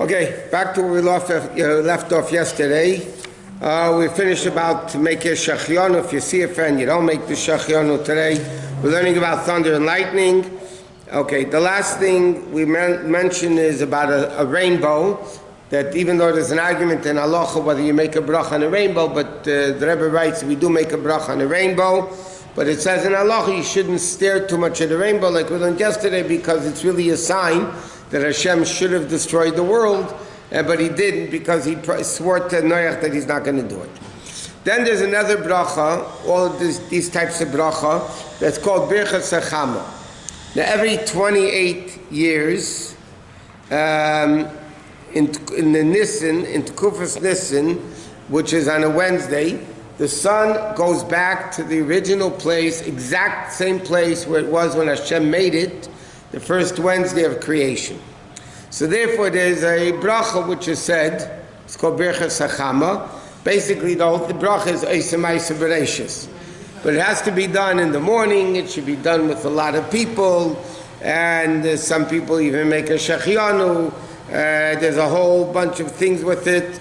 Okay, back to where we left off yesterday. We finished about to make a shachianu. If you see a friend, you don't make the shachianu today. We're learning about thunder and lightning. Okay, the last thing we mentioned is about a rainbow. That even though there's an argument in halacha whether you make a bracha on a rainbow, but the Rebbe writes we do make a bracha on a rainbow. But it says in halacha you shouldn't stare too much at the rainbow like we learned yesterday, because it's really a sign that Hashem should have destroyed the world, but he didn't, because he swore to Noach that he's not going to do it. Then there's another bracha, all of these types of bracha, that's called Birchas Sechama. Now every 28 years, in the Nisan, in Tekufas Nisan, which is on a Wednesday, the sun goes back to the original place, exact same place where it was when Hashem made it, the first Wednesday of creation. So therefore there's a bracha which is said, it's called Birchas Sechama. Basically the bracha is Eisem Eisem Bereshis. But it has to be done in the morning, it should be done with a lot of people, and some people even make a shachianu. There's a whole bunch of things with it.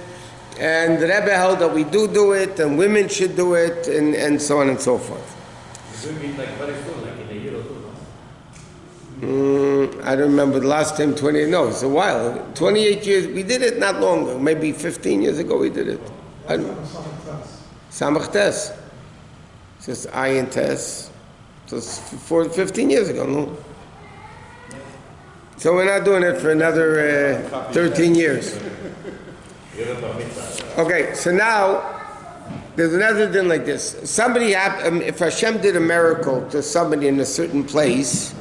And the Rebbe held that we do it, and women should do it, and so on and so forth. It would be like very soon, like in a year or two, no? I don't remember the last time, 28, no, it's a while. 28 years, we did it not long ago, maybe 15 years ago we did it. Samach Tes. It's just Ayin Tes. So it's 15 years ago, no? So we're not doing it for another 13 years. Okay, so now, there's another thing like this. Somebody, if Hashem did a miracle to somebody in a certain place,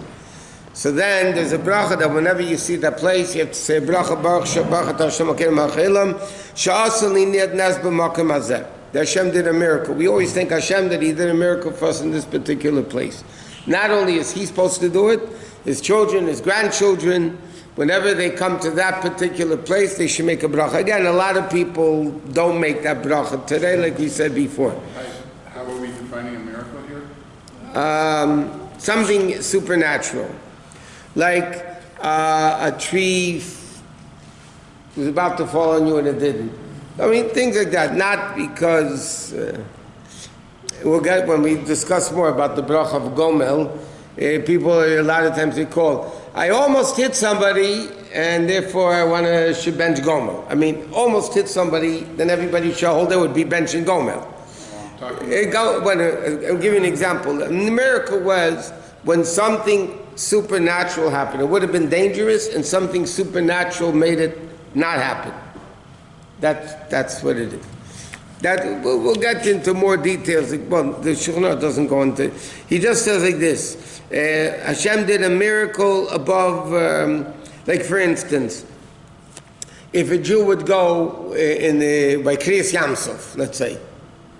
so then there's a bracha that whenever you see that place, you have to say, bracha baruch shabachat Hashem akerim ha'chelam, sha'asali niyad nas b'makom hazeh. That Hashem did a miracle. We always think Hashem that he did a miracle for us in this particular place. Not only is he supposed to do it, his children, his grandchildren, whenever they come to that particular place, they should make a bracha. Again, a lot of people don't make that bracha today, like we said before. How are we defining a miracle here? Something supernatural. Like a tree was about to fall on you and it didn't. I mean, things like that. Not because, we'll get, when we discuss more about the bracha of Gomel, people a lot of times they call, I almost hit somebody, and therefore I want to bench Gomel. I mean, almost hit somebody, then everybody should hold there would be benching Gomel. I'll give you an example. The miracle was when something supernatural happened. It would have been dangerous, and something supernatural made it not happen. That's what it is. That we'll get into more details. Well, the Shulchan doesn't go into. He just says like this: Hashem did a miracle above. Like for instance, if a Jew would go by Kriyas Yamsuf, let's say,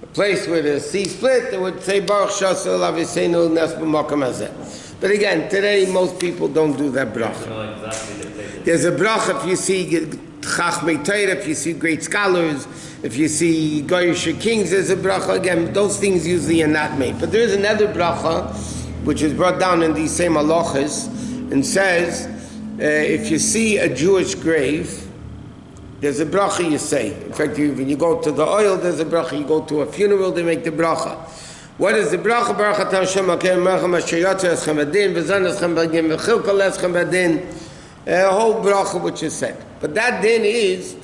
a place where the sea split, they would say Baruch Shasel Aviseinu Nes B'Makom Hazeh. But again, today most people don't do that bracha. There's a bracha if you see Chachmei Torah, if you see great scholars, if you see Goyish kings, there's a bracha. Again, those things usually are not made. But there is another bracha, which is brought down in these same halachos, and says, if you see a Jewish grave, there's a bracha you say. In fact, when you go to the oil, there's a bracha. You go to a funeral, they make the bracha. What is the bracha? Baruch Hashem akerim ha'chelam asher yotzer eschem b'din, v'zan eschem b'din, v'chilkal eschem b'din. A whole bracha which is said. But that din is,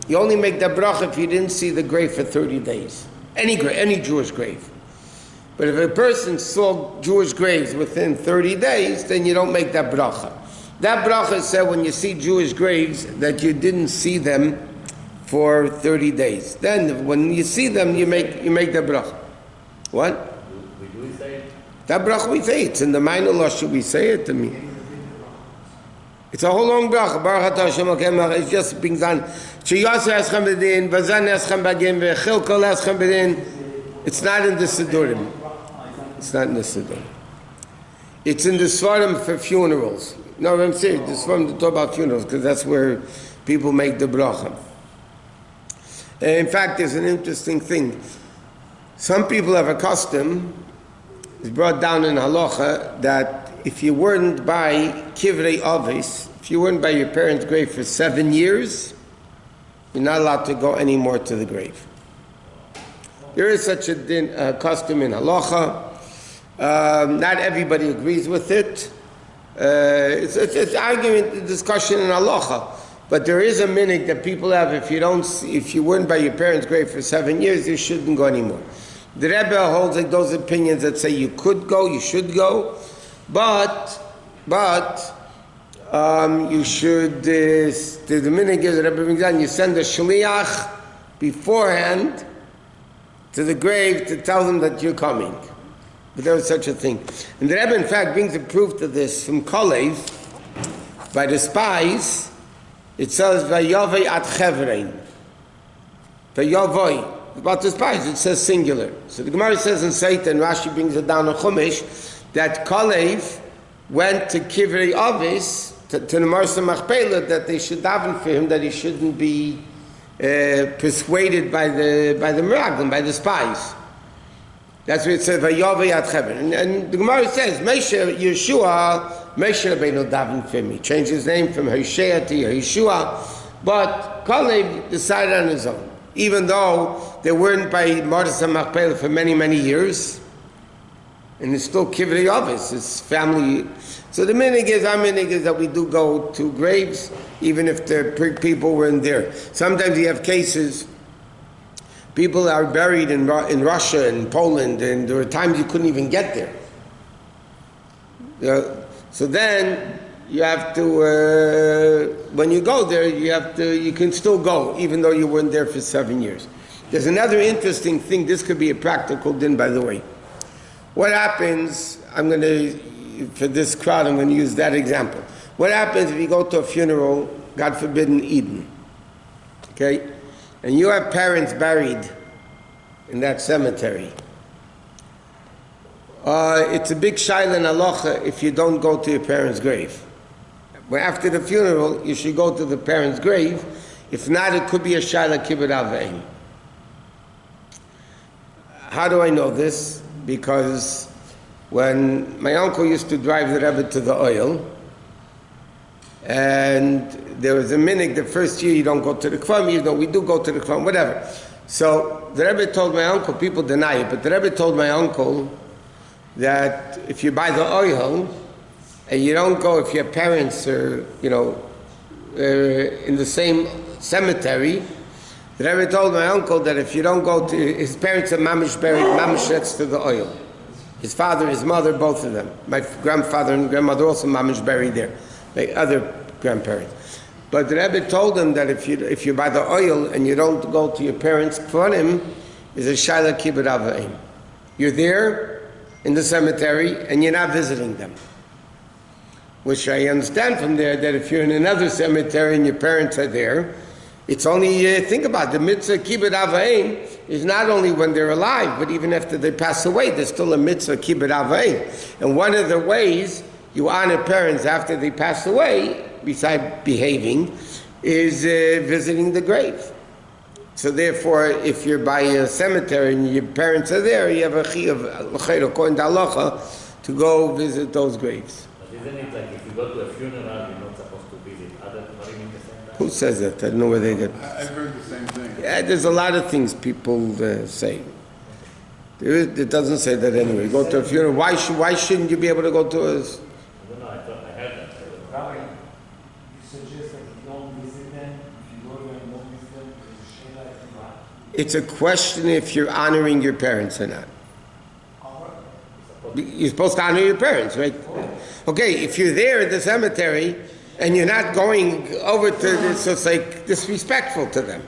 you only make that bracha if you didn't see the grave for 30 days. Any Jewish grave. But if a person saw Jewish graves within 30 days, then you don't make that bracha. That bracha said when you see Jewish graves that you didn't see them for 30 days. Then when you see them, you make that bracha. What? Do we say it? That bracha we say. It's in the minor law. Should we say it to me? It's a whole long bracha. Baruch Hashem akerim. It just brings on. Sheyaser eschem b'din, v'zan eschem b'din, v'chilkol eschem b'din. It's not in the Siddurim. It's not in the Siddurim. It's in the Svarim for funerals. No, I'm serious. The Svarim to talk about funerals because that's where people make the bracha. In fact, there's an interesting thing. Some people have a custom, it's brought down in halacha, that if you weren't by kivrei avis, if you weren't by your parents' grave for 7 years, you're not allowed to go anymore to the grave. There is such a custom in halacha. Not everybody agrees with it. It's argument, discussion in halacha. But there is a minhag that people have. If you weren't by your parents' grave for 7 years, you shouldn't go anymore. The Rebbe holds like those opinions that say you could go, you should go, but you should. The minhag is the Rebbe brings down. You send a shliach beforehand to the grave to tell them that you're coming. But there was such a thing. And the Rebbe, in fact, brings a proof to this from Kalev, by the spies. It says, Vayovei at Chevrein. Vayovei. About the spies, it says singular. So the Gemara says in Satan, Rashi brings it down in Chumash, that Kalev went to Kivrei Avis, to the Marsa Machpelah, that they should daven for him, that he shouldn't be persuaded by the Meraglim, by the spies. That's what it says, Vayovei at Chevrein. And the Gemara says, Moshe Rabbeinu daven for him. He changed his name from Hoshea to Yeshua, but Kalev decided on his own. Even though they weren't by Marsa Machpelah for many, many years, and it's still Kivrei Avis, his family. So the minhag is that we do go to graves, even if the people weren't there. Sometimes you have cases, people are buried in Russia and Poland, and there were times you couldn't even get there. So then you have to, when you go there, you can still go, even though you weren't there for 7 years. There's another interesting thing. This could be a practical din, by the way. What happens, for this crowd, I'm going to use that example. What happens if you go to a funeral, God forbid, in Eden? Okay? And you have parents buried in that cemetery. It's a big shaila in halacha if you don't go to your parents' grave. Well, after the funeral, you should go to the parents' grave. If not, it could be a shaila kibbut avein. How do I know this? Because when my uncle used to drive the Rebbe to the oil, and there was a minhag, the first year you don't go to the kvam, even though we do go to the kvam, whatever. So the Rebbe told my uncle, people deny it, but the Rebbe told my uncle that if you buy the oil, and you don't go if your parents are, in the same cemetery, the Rebbe told my uncle that if you don't go to, his parents are mamish buried, mamish next to the oil. His father, his mother, both of them. My grandfather and grandmother also mamish buried there. My other grandparents. But the Rebbe told him that if you buy the oil and you don't go to your parents' kvanim, is a shaila kibbut avein. You're there in the cemetery and you're not visiting them. Which I understand from there that if you're in another cemetery and your parents are there, it's only, think about it, the mitzvah kibbut avein is not only when they're alive, but even after they pass away, there's still a mitzvah kibbut avein. And one of the ways you honor parents after they pass away, besides behaving, is visiting the grave. So therefore, if you're by a cemetery and your parents are there, you have a chiyuv, according to halacha, to go visit those graves. But isn't it like if you go to a funeral, you're not supposed to visit other dvarim in the same time? Who says that? I don't know where they get. I've heard the same thing. Yeah, there's a lot of things people say. It doesn't say that anyway. You go to a funeral. Why shouldn't you be able to go to a... I don't know, I thought I heard that. Rabbi, you suggest that you don't visit them, if you go there and don't visit them, there's a shayla if you want. It's a question if you're honoring your parents or not. You're supposed to honor your parents, right? Okay, if you're there at the cemetery and you're not going over to this, so it's like disrespectful to them.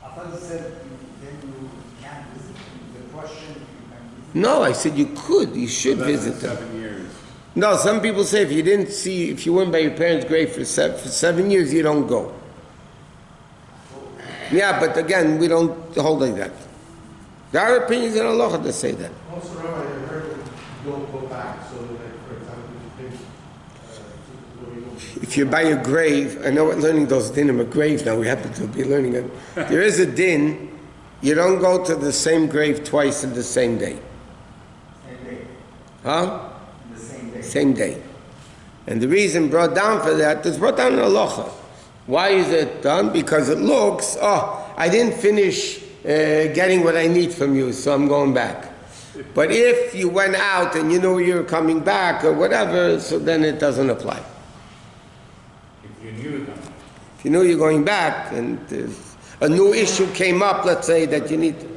I thought you said then you can't visit them. The question, you can visit. No, I said you could, you should So that's visit them. 7 years. No, some people say if you weren't by your parents' grave for 7 years, you don't go. Yeah, but again, we don't hold like that. There are opinions in halacha that say that. Also, Rabbi, I heard that you don't go back. So, like, for example, you think, If you're by a grave, I know we're learning those din in a grave now, we happen to be learning it. There is a din, you don't go to the same grave twice in the same day. Same day. Huh? The same day. Same day. And the reason brought down for that is brought down in halacha. Why is it done? Because it looks, I didn't finish getting what I need from you, so I'm going back. But if you went out and you know you're coming back or whatever, so then it doesn't apply. If you knew that. If you know you're going back and a new issue came up, let's say that you need to,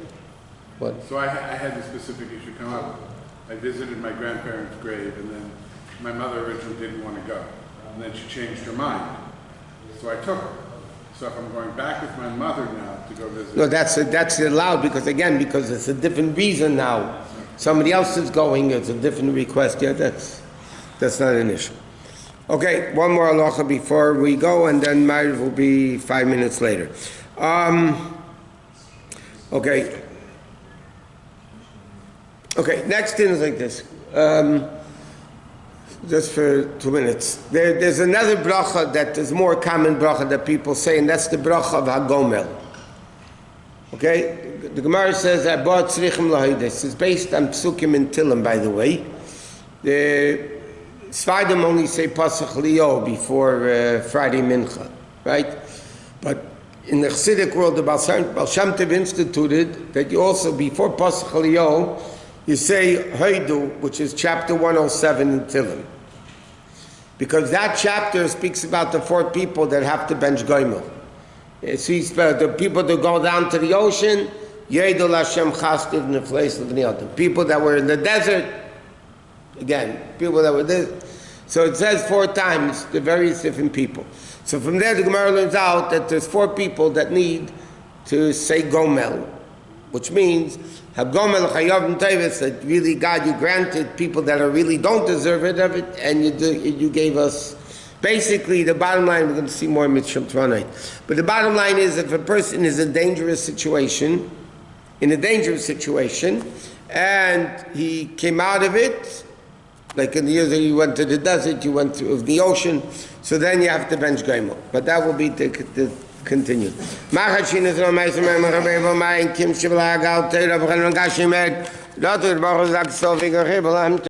what? So I had this specific issue come up. I visited my grandparents' grave, and then my mother originally didn't want to go. And then she changed her mind. So I took her. So if I'm going back with my mother now to go visit... No, that's allowed because it's a different reason now. Somebody else is going, it's a different request. Yeah, that's not an issue. Okay, one more halacha before we go, and then Ma'ariv will be 5 minutes later. Okay, next thing is like this. Just for 2 minutes. There's another bracha that is more common bracha that people say, and that's the bracha of HaGomel. Okay? The Gemara says that Vaad Tzrichim Lahai. This is based on Psukim and Tilim, by the way. The Sfardim only say Pasach Leo before Friday Mincha, right? But in the Chassidic world, the Baal Shem Tov instituted that you also, before Pasach Leo, you say Hoidu, which is chapter 107 in Tilim. Because that chapter speaks about the 4 people that have to bench Goimel. It speaks about the people that go down to the ocean, Yedul Hashem Chastiv Nefleis L'Vniyot. People that were in the desert, again, people that were there. So it says 4 times the various different people. So from there the Gemara learns out that there's 4 people that need to say Gomel, which means HaGomel Chayavim Tevis, that really God, you granted people that are really don't deserve it of it, and you gave us. Basically, the bottom line, we're going to see more Mitzvah tomorrow night. But the bottom line is, if a person is in a dangerous situation, and he came out of it, like in the years that you went to the desert, you went through the ocean, so then you have to bench Gaimel. But that will be the continued.